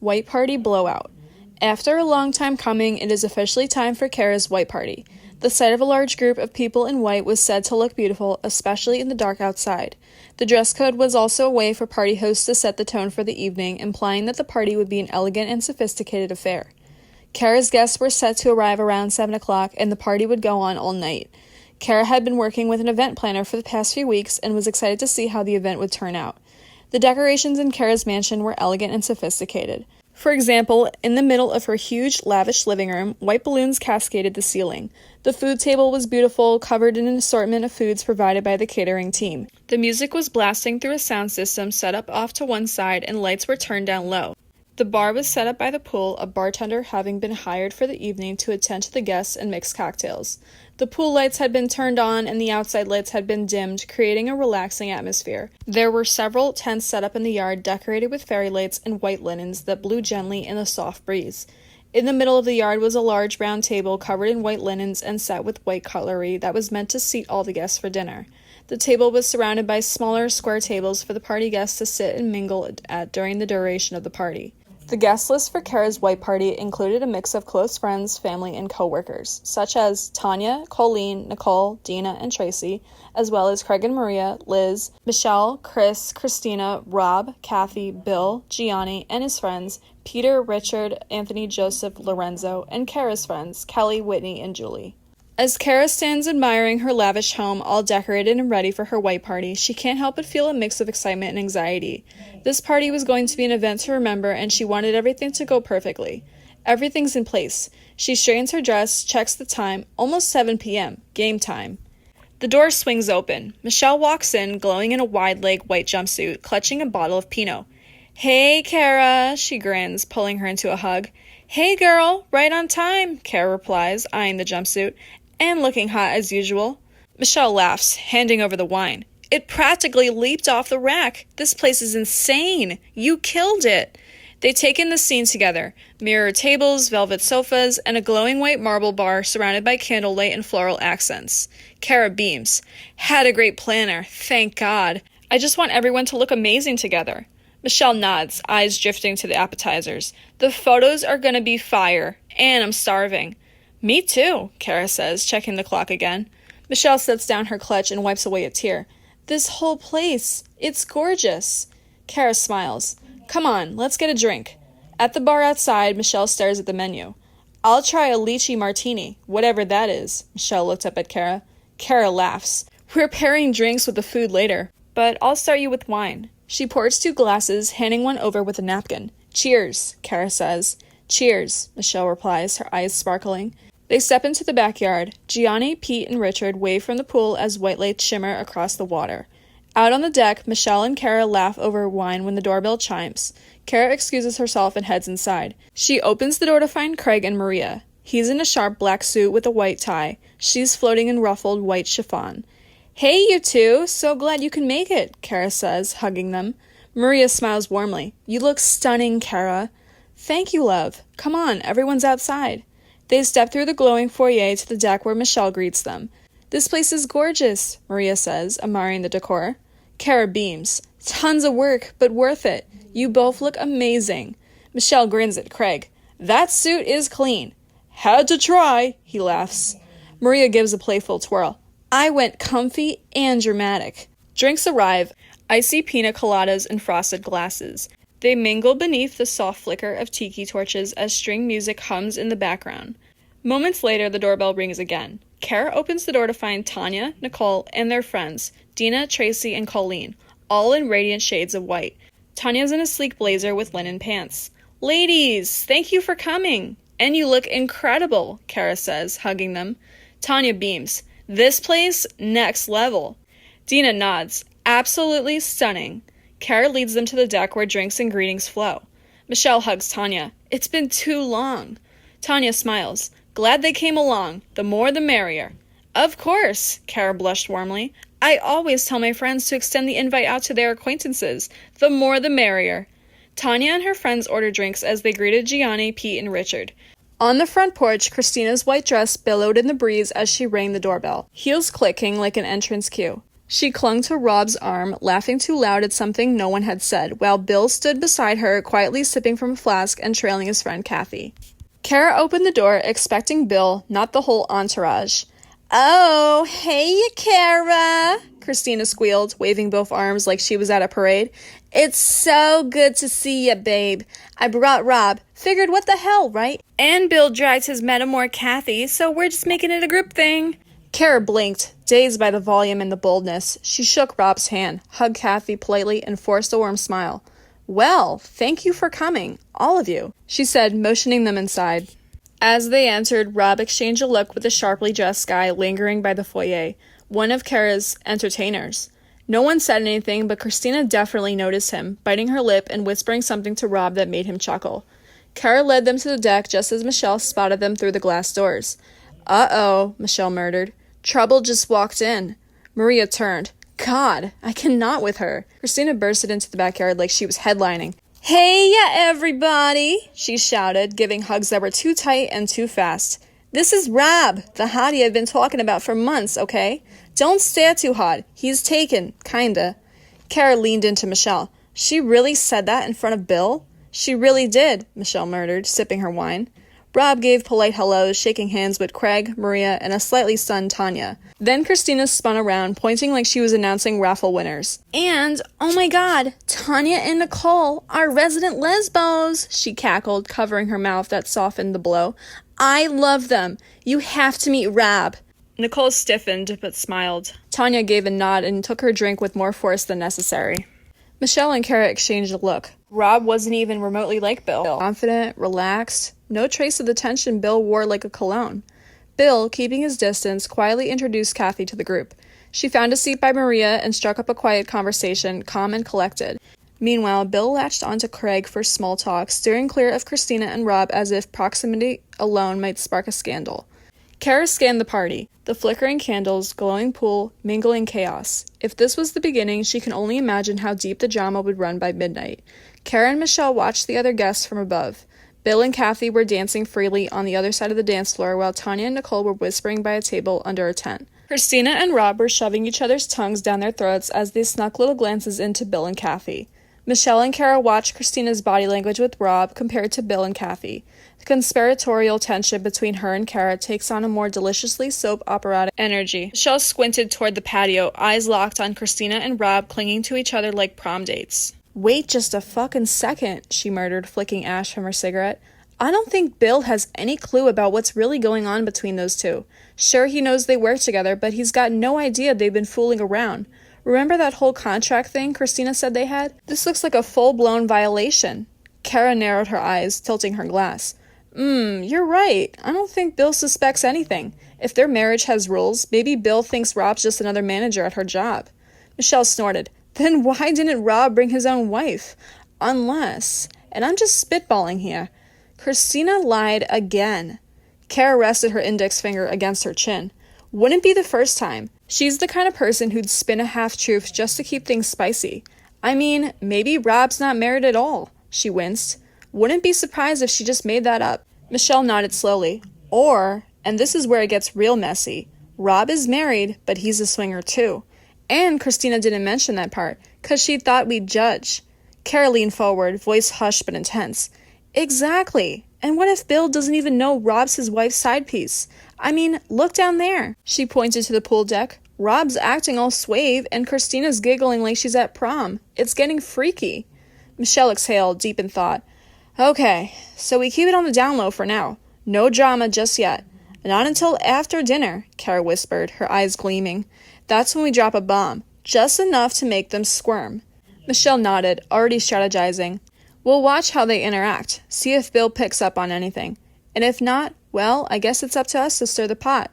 White Party Blowout. After a long time coming, it is officially time for Cara's white party. The sight of a large group of people in white was said to look beautiful, especially in the dark outside. The dress code was also a way for party hosts to set the tone for the evening, implying that the party would be an elegant and sophisticated affair. Cara's guests were set to arrive around 7 o'clock, and the party would go on all night. Cara had been working with an event planner for the past few weeks and was excited to see how the event would turn out. The decorations in Cara's mansion were elegant and sophisticated. For example, in the middle of her huge, lavish living room, white balloons cascaded the ceiling. The food table was beautiful, covered in an assortment of foods provided by the catering team. The music was blasting through a sound system set up off to one side, and lights were turned down low. The bar was set up by the pool, a bartender having been hired for the evening to attend to the guests and mix cocktails. The pool lights had been turned on and the outside lights had been dimmed, creating a relaxing atmosphere. There were several tents set up in the yard decorated with fairy lights and white linens that blew gently in a soft breeze. In the middle of the yard was a large round table covered in white linens and set with white cutlery that was meant to seat all the guests for dinner. The table was surrounded by smaller square tables for the party guests to sit and mingle at during the duration of the party. The guest list for Cara's white party included a mix of close friends, family, and co-workers, such as Tanya, Colleen, Nicole, Dina, and Tracy, as well as Craig and Maria, Liz, Michelle, Cris, Christina, Rob, Kathy, Bill, Gionni, and his friends, Peter, Richard, Anthony, Joseph, Lorenzo, and Cara's friends, Kelly, Whitney, and Julie. As Cara stands admiring her lavish home, all decorated and ready for her white party, she can't help but feel a mix of excitement and anxiety. This party was going to be an event to remember, and she wanted everything to go perfectly. Everything's in place. She straightens her dress, checks the time, almost 7 p.m., game time. The door swings open. Michelle walks in, glowing in a wide-leg white jumpsuit, clutching a bottle of Pinot. "Hey, Cara," she grins, pulling her into a hug. "Hey, girl, right on time," Cara replies, eyeing the jumpsuit. "And looking hot as usual." Michelle laughs, handing over the wine. "It practically leaped off the rack. This place is insane. You killed it." They take in the scene together. Mirror tables, velvet sofas, and a glowing white marble bar surrounded by candlelight and floral accents. Cara beams. "Had a great planner, thank God. I just want everyone to look amazing together." Michelle nods, eyes drifting to the appetizers. "The photos are gonna be fire, and I'm starving." "Me too," Cara says, checking the clock again. Michelle sets down her clutch and wipes away a tear. "This whole place, it's gorgeous." Cara smiles. "Come on, let's get a drink." At the bar outside, Michelle stares at the menu. "I'll try a lychee martini, whatever that is." Michelle looked up at Cara. Cara laughs. "We're pairing drinks with the food later, but I'll start you with wine." She pours 2 glasses, handing one over with a napkin. "Cheers," Cara says. "Cheers," Michelle replies, her eyes sparkling. They step into the backyard. Gionni, Pete, and Richard wave from the pool as white lights shimmer across the water. Out on the deck, Michelle and Cara laugh over wine when the doorbell chimes. Cara excuses herself and heads inside. She opens the door to find Craig and Maria. He's in a sharp black suit with a white tie. She's floating in ruffled white chiffon. "Hey, you two! So glad you can make it," Cara says, hugging them. Maria smiles warmly. "You look stunning, Cara." "Thank you, love. Come on, everyone's outside." They step through the glowing foyer to the deck where Michelle greets them. "This place is gorgeous," Maria says, admiring the decor. Cara beams. "Tons of work, but worth it. You both look amazing." Michelle grins at Craig. "That suit is clean." "Had to try," he laughs. Maria gives a playful twirl. "I went comfy and dramatic." Drinks arrive, icy pina coladas in frosted glasses. They mingle beneath the soft flicker of tiki torches as string music hums in the background. Moments later, the doorbell rings again. Cara opens the door to find Tanya, Nicole, and their friends, Dina, Tracy, and Colleen, all in radiant shades of white. Tanya's in a sleek blazer with linen pants. "Ladies, thank you for coming. And you look incredible," Cara says, hugging them. Tanya beams. "This place, next level." Dina nods. "Absolutely stunning." Cara leads them to the deck where drinks and greetings flow. Michelle hugs Tanya. "It's been too long." Tanya smiles. "Glad they came along. The more the merrier." "Of course," Cara blushed warmly. "I always tell my friends to extend the invite out to their acquaintances. The more the merrier." Tanya and her friends ordered drinks as they greeted Gionni, Pete, and Richard. On the front porch, Christina's white dress billowed in the breeze as she rang the doorbell, heels clicking like an entrance cue. She clung to Rob's arm, laughing too loud at something no one had said, while Bill stood beside her, quietly sipping from a flask and trailing his friend Kathy. Cara opened the door, expecting Bill, not the whole entourage. "Oh, hey, Cara," Christina squealed, waving both arms like she was at a parade. "It's so good to see ya, babe. I brought Rob. Figured what the hell, right? And Bill dragged his metamor Kathy, so we're just making it a group thing." Cara blinked, dazed by the volume and the boldness. She shook Rob's hand, hugged Kathy politely, and forced a warm smile. "Well, thank you for coming, all of you," she said, motioning them inside. As they entered, Rob exchanged a look with the sharply dressed guy lingering by the foyer, one of Cara's entertainers. No one said anything, but Christina definitely noticed him, biting her lip and whispering something to Rob that made him chuckle. Cara led them to the deck just as Michelle spotted them through the glass doors. "Uh-oh," Michelle murmured. "Trouble just walked in." Maria turned. "God, I cannot with her." Christina bursted into the backyard like she was headlining. "Hey, everybody," she shouted, giving hugs that were too tight and too fast. "This is Rob, the hottie I've been talking about for months, okay? Don't stare too hard. He's taken, kinda." Cara leaned into Michelle. "She really said that in front of Bill?" "She really did," Michelle murmured, sipping her wine. Rob gave polite hellos, shaking hands with Craig, Maria, and a slightly stunned Tanya. Then Christina spun around, pointing like she was announcing raffle winners. "And, oh my god, Tanya and Nicole, our resident lesbos," she cackled, covering her mouth that softened the blow. "I love them. You have to meet Rob." Nicole stiffened, but smiled. Tanya gave a nod and took her drink with more force than necessary. Michelle and Cara exchanged a look. Rob wasn't even remotely like Bill. Confident, relaxed, no trace of the tension Bill wore like a cologne. Bill, keeping his distance, quietly introduced Kathy to the group. She found a seat by Maria and struck up a quiet conversation, calm and collected. Meanwhile, Bill latched onto Craig for small talk, steering clear of Christina and Rob as if proximity alone might spark a scandal. Cara scanned the party. The flickering candles, glowing pool, mingling chaos. If this was the beginning, she can only imagine how deep the drama would run by midnight. Cara and Michelle watched the other guests from above. Bill and Kathy were dancing freely on the other side of the dance floor, while Tanya and Nicole were whispering by a table under a tent. Christina and Rob were shoving each other's tongues down their throats as they snuck little glances into Bill and Kathy. Michelle and Cara watched Christina's body language with Rob compared to Bill and Kathy. The conspiratorial tension between her and Cara takes on a more deliciously soap operatic energy. Michelle squinted toward the patio, eyes locked on Christina and Rob clinging to each other like prom dates. "Wait just a fucking second," she murmured, flicking ash from her cigarette. "I don't think Bill has any clue about what's really going on between those two. Sure, he knows they work together, but he's got no idea they've been fooling around. Remember that whole contract thing Christina said they had? This looks like a full-blown violation." Cara narrowed her eyes, tilting her glass. You're right. I don't think Bill suspects anything. If their marriage has rules, maybe Bill thinks Rob's just another manager at her job." Michelle snorted. "Then why didn't Rob bring his own wife? Unless, and I'm just spitballing here, Christina lied again." Cara rested her index finger against her chin. "Wouldn't be the first time. She's the kind of person who'd spin a half-truth just to keep things spicy. I mean, maybe Rob's not married at all." She winced. "Wouldn't be surprised if she just made that up." Michelle nodded slowly. "Or, and this is where it gets real messy, Rob is married, but he's a swinger too. And Christina didn't mention that part, 'cause she thought we'd judge." Cara leaned forward, voice hushed but intense. "Exactly. And what if Bill doesn't even know Rob's his wife's side piece? I mean, look down there." She pointed to the pool deck. "Rob's acting all suave, and Christina's giggling like she's at prom. It's getting freaky." Michelle exhaled, deep in thought. "Okay, so we keep it on the down low for now. No drama just yet. Not until after dinner," Cara whispered, her eyes gleaming. "That's when we drop a bomb, just enough to make them squirm." Michelle nodded, already strategizing. "We'll watch how they interact, see if Bill picks up on anything. And if not, well, I guess it's up to us to stir the pot."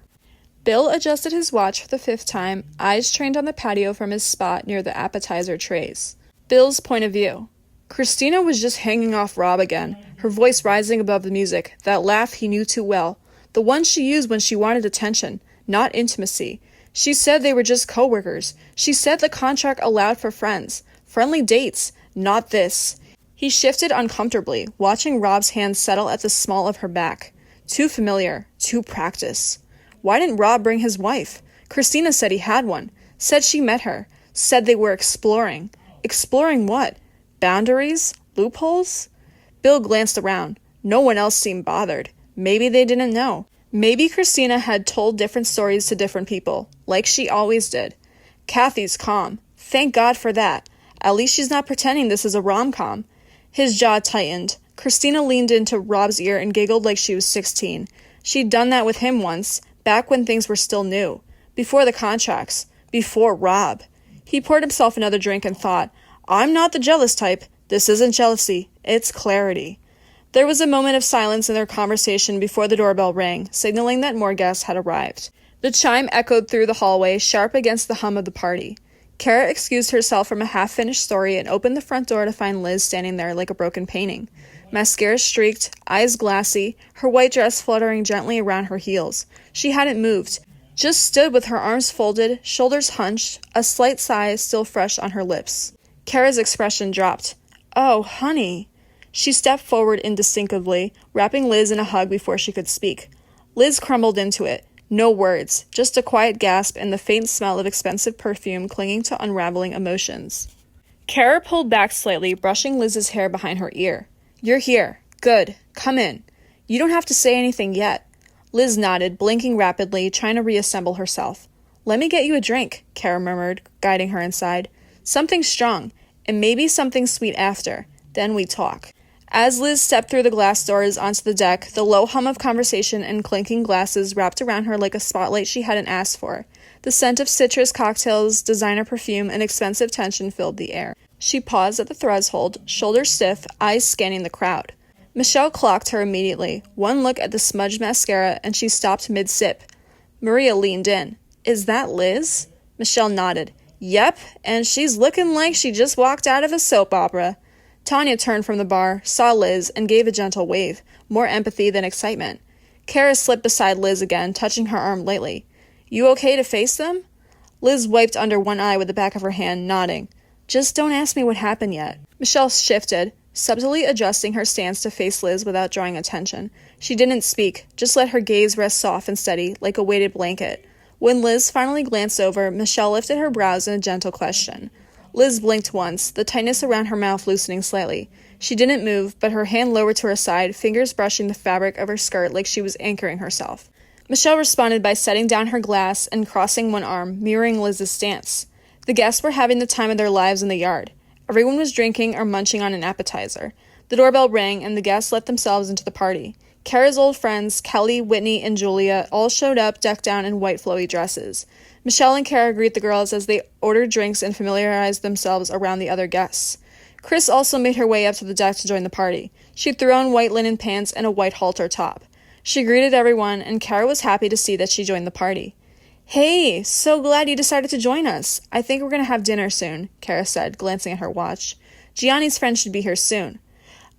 Bill adjusted his watch for the 5th time, eyes trained on the patio from his spot near the appetizer trays. Bill's point of view. Christina was just hanging off Rob again, her voice rising above the music, that laugh he knew too well, the one she used when she wanted attention, not intimacy. She said they were just co-workers. She said the contract allowed for friends, friendly dates, not this. He shifted uncomfortably, watching Rob's hand settle at the small of her back. Too familiar, too practiced. Why didn't Rob bring his wife? Christina said he had one. Said she met her. Said they were exploring. Exploring what? Boundaries? Loopholes? Bill glanced around. No one else seemed bothered. Maybe they didn't know. Maybe Christina had told different stories to different people, like she always did. Kathy's calm. Thank God for that. At least she's not pretending this is a rom-com. His jaw tightened. Christina leaned into Rob's ear and giggled like she was 16. She'd done that with him once, back when things were still new. Before the contracts. Before Rob. He poured himself another drink and thought, I'm not the jealous type. This isn't jealousy. It's clarity. There was a moment of silence in their conversation before the doorbell rang, signaling that more guests had arrived. The chime echoed through the hallway, sharp against the hum of the party. Cara excused herself from a half-finished story and opened the front door to find Liz standing there like a broken painting. Mascara streaked, eyes glassy, her white dress fluttering gently around her heels. She hadn't moved, just stood with her arms folded, shoulders hunched, a slight sigh still fresh on her lips. Cara's expression dropped. Oh, honey. She stepped forward indistinctively, wrapping Liz in a hug before she could speak. Liz crumbled into it. No words, just a quiet gasp and the faint smell of expensive perfume clinging to unraveling emotions. Cara pulled back slightly, brushing Liz's hair behind her ear. You're here. Good. Come in. You don't have to say anything yet. Liz nodded, blinking rapidly, trying to reassemble herself. Let me get you a drink, Cara murmured, guiding her inside. Something strong, and maybe something sweet after. Then we talk. As Liz stepped through the glass doors onto the deck, the low hum of conversation and clinking glasses wrapped around her like a spotlight she hadn't asked for. The scent of citrus cocktails, designer perfume, and expensive tension filled the air. She paused at the threshold, shoulders stiff, eyes scanning the crowd. Michelle clocked her immediately. One look at the smudged mascara, and she stopped mid-sip. Maria leaned in. Is that Liz? Michelle nodded. Yep, and she's looking like she just walked out of a soap opera. Tanya turned from the bar, saw Liz, and gave a gentle wave, more empathy than excitement. Cara slipped beside Liz again, touching her arm lightly. You okay to face them? Liz wiped under one eye with the back of her hand, nodding. Just don't ask me what happened yet. Michelle shifted, subtly adjusting her stance to face Liz without drawing attention. She didn't speak, just let her gaze rest soft and steady, like a weighted blanket. When Liz finally glanced over, Michelle lifted her brows in a gentle question. Liz blinked once, the tightness around her mouth loosening slightly. She didn't move, but her hand lowered to her side, fingers brushing the fabric of her skirt like she was anchoring herself. Michelle responded by setting down her glass and crossing one arm, mirroring Liz's stance. The guests were having the time of their lives in the yard. Everyone was drinking or munching on an appetizer. The doorbell rang, and the guests let themselves into the party. Cara's old friends, Kelly, Whitney, and Julia, all showed up decked down in white flowy dresses. Michelle and Cara greet the girls as they ordered drinks and familiarized themselves around the other guests. Cris also made her way up to the deck to join the party. She threw on white linen pants and a white halter top. She greeted everyone, and Cara was happy to see that she joined the party. Hey, so glad you decided to join us. I think we're going to have dinner soon, Cara said, glancing at her watch. Gianni's friends should be here soon.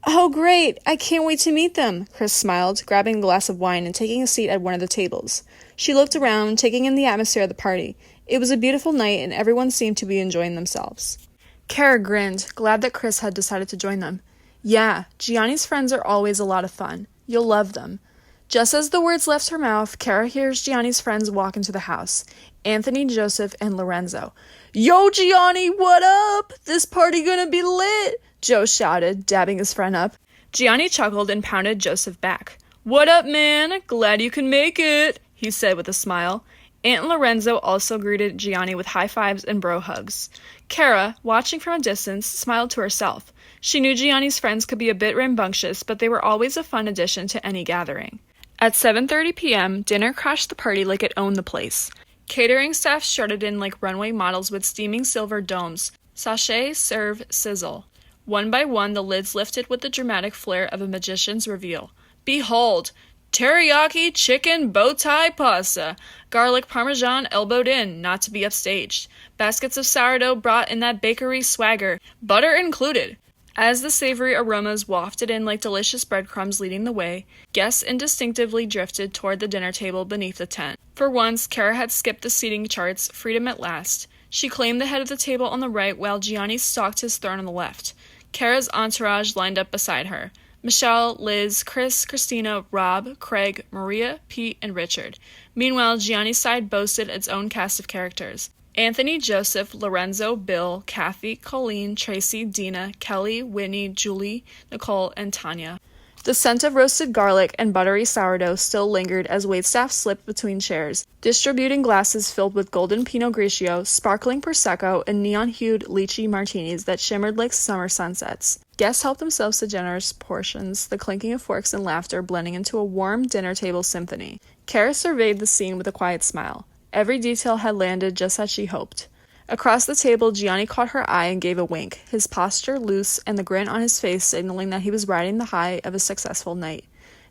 Oh, great! I can't wait to meet them, Cris smiled, grabbing a glass of wine and taking a seat at one of the tables. She looked around, taking in the atmosphere of the party. It was a beautiful night, and everyone seemed to be enjoying themselves. Cara grinned, glad that Cris had decided to join them. Yeah, Gianni's friends are always a lot of fun. You'll love them. Just as the words left her mouth, Cara hears Gianni's friends walk into the house. Anthony, Joseph, and Lorenzo. Yo, Gionni, what up? This party gonna be lit! Joe shouted, dabbing his friend up. Gionni chuckled and pounded Joseph back. What up, man? Glad you can make it, he said with a smile. Aunt Lorenzo also greeted Gionni with high fives and bro hugs. Cara, watching from a distance, smiled to herself. She knew Gianni's friends could be a bit rambunctious, but they were always a fun addition to any gathering. At 7:30 p.m., dinner crashed the party like it owned the place. Catering staff strutted in like runway models with steaming silver domes. Sachet, serve, sizzle. One by one, the lids lifted with the dramatic flair of a magician's reveal. Behold! Teriyaki chicken bow tie pasta. Garlic parmesan elbowed in, not to be upstaged. Baskets of sourdough brought in that bakery swagger. Butter included. As the savory aromas wafted in like delicious breadcrumbs leading the way, guests indistinctively drifted toward the dinner table beneath the tent. For once, Cara had skipped the seating charts, freedom at last. She claimed the head of the table on the right while Gionni stalked his throne on the left. Cara's entourage lined up beside her. Michelle, Liz, Cris, Christina, Rob, Craig, Maria, Pete, and Richard. Meanwhile, Gianni's side boasted its own cast of characters. Anthony, Joseph, Lorenzo, Bill, Kathy, Colleen, Tracy, Dina, Kelly, Whitney, Julie, Nicole, and Tanya. The scent of roasted garlic and buttery sourdough still lingered as waitstaff slipped between chairs, distributing glasses filled with golden Pinot Grigio, sparkling Prosecco, and neon-hued lychee martinis that shimmered like summer sunsets. Guests helped themselves to generous portions, the clinking of forks and laughter blending into a warm dinner table symphony. Cara surveyed the scene with a quiet smile. Every detail had landed just as she hoped. Across the table, Gionni caught her eye and gave a wink, his posture loose and the grin on his face signaling that he was riding the high of a successful night.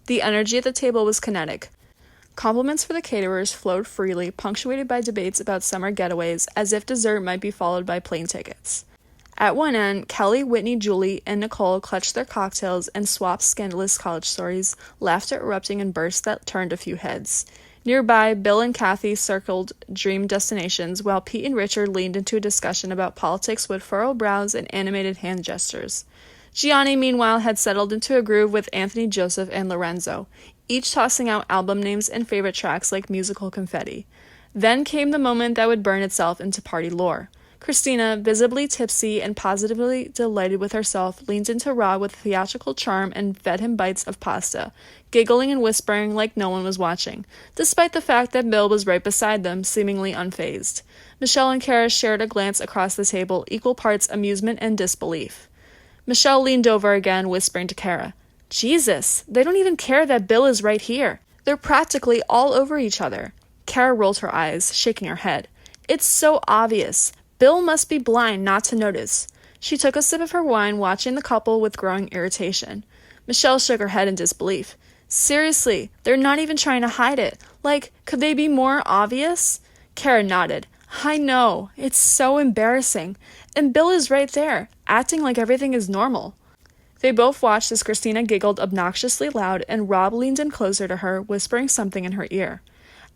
The energy at the table was kinetic. Compliments for the caterers flowed freely, punctuated by debates about summer getaways, as if dessert might be followed by plane tickets. At one end, Kelly, Whitney, Julie, and Nicole clutched their cocktails and swapped scandalous college stories, laughter erupting in bursts that turned a few heads. Nearby, Bill and Kathy circled dream destinations, while Pete and Richard leaned into a discussion about politics with furrowed brows and animated hand gestures. Gionni, meanwhile, had settled into a groove with Anthony, Joseph, and Lorenzo, each tossing out album names and favorite tracks like musical confetti. Then came the moment that would burn itself into party lore. Christina, visibly tipsy and positively delighted with herself, leaned into Rob with theatrical charm and fed him bites of pasta, giggling and whispering like no one was watching, despite the fact that Bill was right beside them, seemingly unfazed. Michelle and Cara shared a glance across the table, equal parts amusement and disbelief. Michelle leaned over again, whispering to Cara, "Jesus, they don't even care that Bill is right here. They're practically all over each other." Cara rolled her eyes, shaking her head. "It's so obvious. Bill must be blind not to notice." She took a sip of her wine, watching the couple with growing irritation. Michelle shook her head in disbelief. "Seriously, they're not even trying to hide it. Like, could they be more obvious?" Cara nodded. "I know. It's so embarrassing. And Bill is right there, acting like everything is normal." They both watched as Christina giggled obnoxiously loud and Rob leaned in closer to her, whispering something in her ear.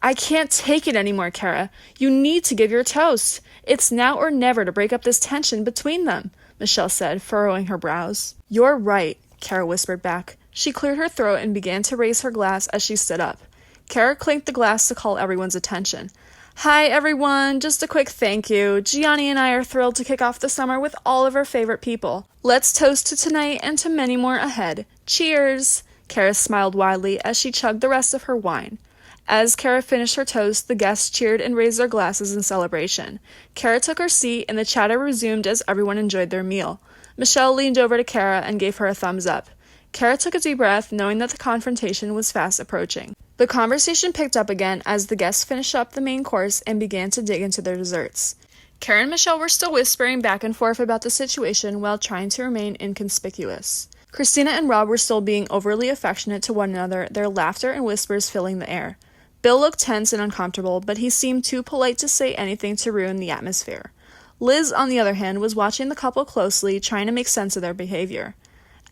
"I can't take it anymore, Cara. You need to give your toast. It's now or never to break up this tension between them," Michelle said, furrowing her brows. "You're right," Cara whispered back. She cleared her throat and began to raise her glass as she stood up. Cara clinked the glass to call everyone's attention. "Hi, everyone. Just a quick thank you. Gionni and I are thrilled to kick off the summer with all of our favorite people. Let's toast to tonight and to many more ahead. Cheers!" Cara smiled widely as she chugged the rest of her wine. As Cara finished her toast, the guests cheered and raised their glasses in celebration. Cara took her seat, and the chatter resumed as everyone enjoyed their meal. Michelle leaned over to Cara and gave her a thumbs up. Cara took a deep breath, knowing that the confrontation was fast approaching. The conversation picked up again as the guests finished up the main course and began to dig into their desserts. Cara and Michelle were still whispering back and forth about the situation while trying to remain inconspicuous. Christina and Rob were still being overly affectionate to one another, their laughter and whispers filling the air. Bill looked tense and uncomfortable, but he seemed too polite to say anything to ruin the atmosphere. Liz, on the other hand, was watching the couple closely, trying to make sense of their behavior.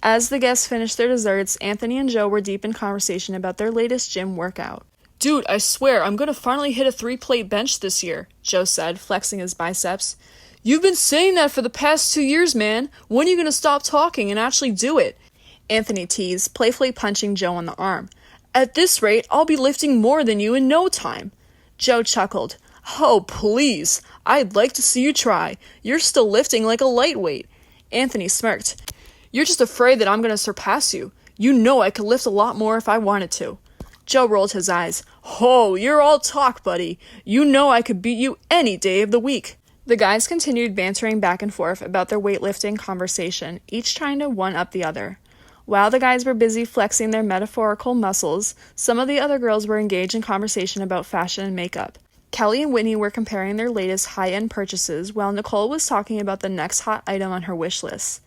As the guests finished their desserts, Anthony and Joe were deep in conversation about their latest gym workout. "Dude, I swear, I'm gonna finally hit a 3-plate bench this year," Joe said, flexing his biceps. "You've been saying that for the past 2 years, man. When are you gonna stop talking and actually do it?" Anthony teased, playfully punching Joe on the arm. "At this rate, I'll be lifting more than you in no time." Joe chuckled. "Oh, please. I'd like to see you try. You're still lifting like a lightweight." Anthony smirked. "You're just afraid that I'm going to surpass you. You know I could lift a lot more if I wanted to." Joe rolled his eyes. "Oh, you're all talk, buddy. You know I could beat you any day of the week." The guys continued bantering back and forth about their weightlifting conversation, each trying to one-up the other. While the guys were busy flexing their metaphorical muscles, some of the other girls were engaged in conversation about fashion and makeup. Kelly and Whitney were comparing their latest high-end purchases, while Nicole was talking about the next hot item on her wish list.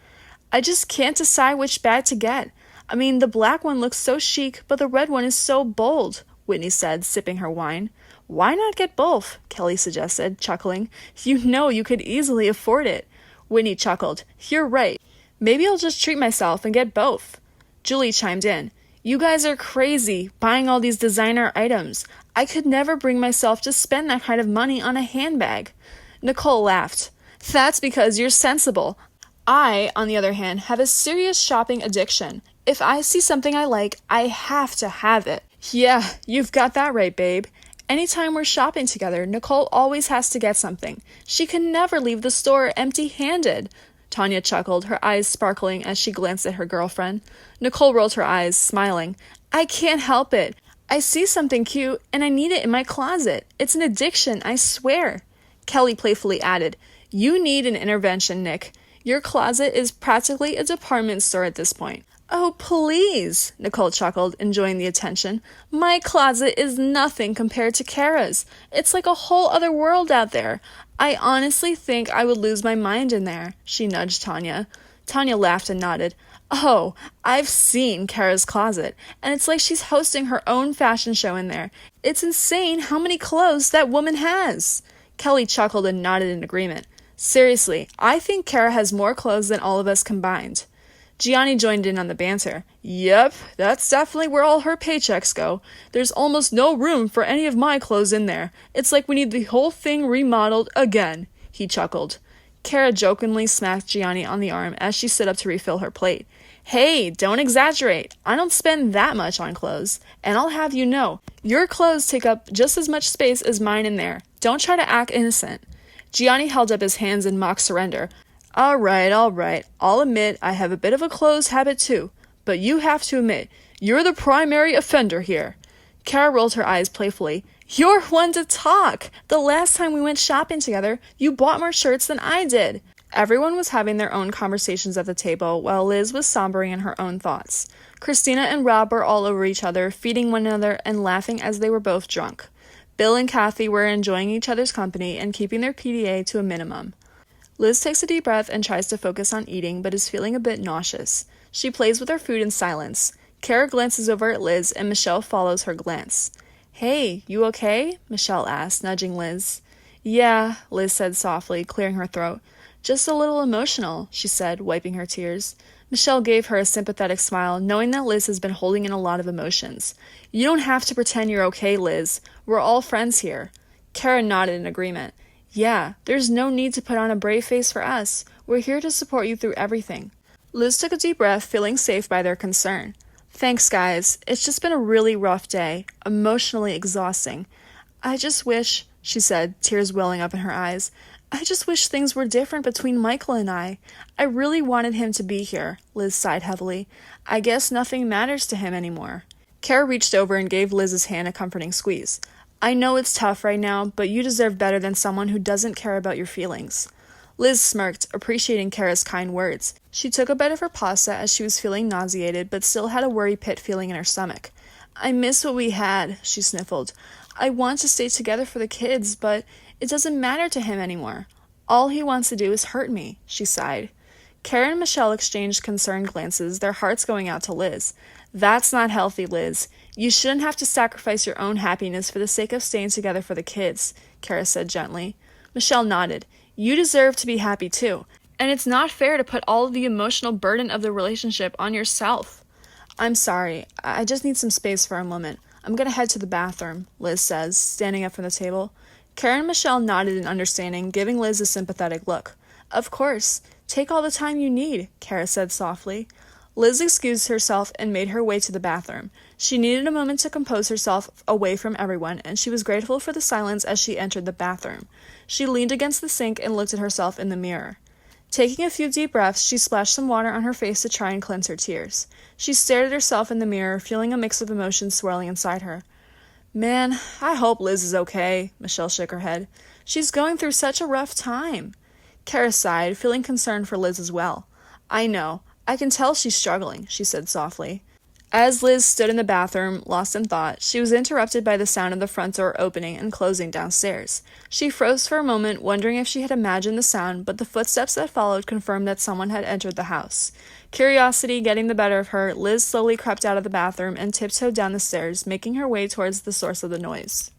"I just can't decide which bag to get. I mean, the black one looks so chic, but the red one is so bold," Whitney said, sipping her wine. "Why not get both?" Kelly suggested, chuckling. "You know you could easily afford it." Whitney chuckled. "You're right. Maybe I'll just treat myself and get both." Julie chimed in. "You guys are crazy, buying all these designer items. I could never bring myself to spend that kind of money on a handbag." Nicole laughed. "That's because you're sensible. I, on the other hand, have a serious shopping addiction. If I see something I like, I have to have it." "Yeah, you've got that right, babe. Anytime we're shopping together, Nicole always has to get something. She can never leave the store empty-handed. Tanya chuckled, her eyes sparkling as she glanced at her girlfriend. Nicole rolled her eyes, smiling. I can't help it. I see something cute, and I need it in my closet. It's an addiction, I swear. Kelly playfully added, You need an intervention, Nick. Your closet is practically a department store at this point. Oh, please, Nicole chuckled, enjoying the attention. My closet is nothing compared to Cara's. It's like a whole other world out there. I honestly think I would lose my mind in there, she nudged Tanya. Tanya laughed and nodded. Oh, I've seen Cara's closet, and it's like she's hosting her own fashion show in there. It's insane how many clothes that woman has. Kelly chuckled and nodded in agreement. Seriously, I think Cara has more clothes than all of us combined. Gionni joined in on the banter. Yep, that's definitely where all her paychecks go. There's almost no room for any of my clothes in there. It's like we need the whole thing remodeled again, he chuckled. Cara jokingly smacked Gionni on the arm as she stood up to refill her plate. Hey, don't exaggerate. I don't spend that much on clothes. And I'll have you know, your clothes take up just as much space as mine in there. Don't try to act innocent. Gionni held up his hands in mock surrender. All right. I'll admit I have a bit of a clothes habit too. But you have to admit, you're the primary offender here. Cara rolled her eyes playfully. You're one to talk. The last time we went shopping together, you bought more shirts than I did. Everyone was having their own conversations at the table, while Liz was sombering in her own thoughts. Christina and Rob were all over each other, feeding one another and laughing as they were both drunk. Bill and Kathy were enjoying each other's company and keeping their PDA to a minimum. Liz takes a deep breath and tries to focus on eating, but is feeling a bit nauseous. She plays with her food in silence. Cara glances over at Liz, and Michelle follows her glance. Hey, you okay? Michelle asked, nudging Liz. Yeah, Liz said softly, clearing her throat. Just a little emotional, she said, wiping her tears. Michelle gave her a sympathetic smile, knowing that Liz has been holding in a lot of emotions. You don't have to pretend you're okay, Liz. We're all friends here. Cara nodded in agreement. Yeah, there's no need to put on a brave face for us. We're here to support you through everything. Liz took a deep breath, feeling safe by their concern. Thanks, guys. It's just been a really rough day, emotionally exhausting. I just wish, she said, tears welling up in her eyes, I just wish things were different between Michael and I. I really wanted him to be here, Liz sighed heavily. I guess nothing matters to him anymore. Cara reached over and gave Liz's hand a comforting squeeze. I know it's tough right now, but you deserve better than someone who doesn't care about your feelings. Liz smirked, appreciating Cara's kind words. She took a bite of her pasta as she was feeling nauseated, but still had a worry pit feeling in her stomach. I miss what we had, she sniffled. I want to stay together for the kids, but it doesn't matter to him anymore. All he wants to do is hurt me, she sighed. Cara and Michelle exchanged concerned glances, their hearts going out to Liz. That's not healthy, Liz. You shouldn't have to sacrifice your own happiness for the sake of staying together for the kids, Cara said gently. Michelle nodded. You deserve to be happy too, and it's not fair to put all of the emotional burden of the relationship on yourself. I'm sorry, I just need some space for a moment. I'm gonna head to the bathroom, Liz says, standing up from the table. Cara and Michelle nodded in understanding, giving Liz a sympathetic look. Of course. Take all the time you need, Cara said softly. Liz excused herself and made her way to the bathroom. She needed a moment to compose herself away from everyone, and she was grateful for the silence as she entered the bathroom. She leaned against the sink and looked at herself in the mirror. Taking a few deep breaths, she splashed some water on her face to try and cleanse her tears. She stared at herself in the mirror, feeling a mix of emotions swirling inside her. Man, I hope Liz is okay, Michelle shook her head. She's going through such a rough time. Cara sighed, feeling concerned for Liz as well. I know. I can tell she's struggling, she said softly. As Liz stood in the bathroom, lost in thought, she was interrupted by the sound of the front door opening and closing downstairs. She froze for a moment, wondering if she had imagined the sound, but the footsteps that followed confirmed that someone had entered the house. Curiosity getting the better of her, Liz slowly crept out of the bathroom and tiptoed down the stairs, making her way towards the source of the noise.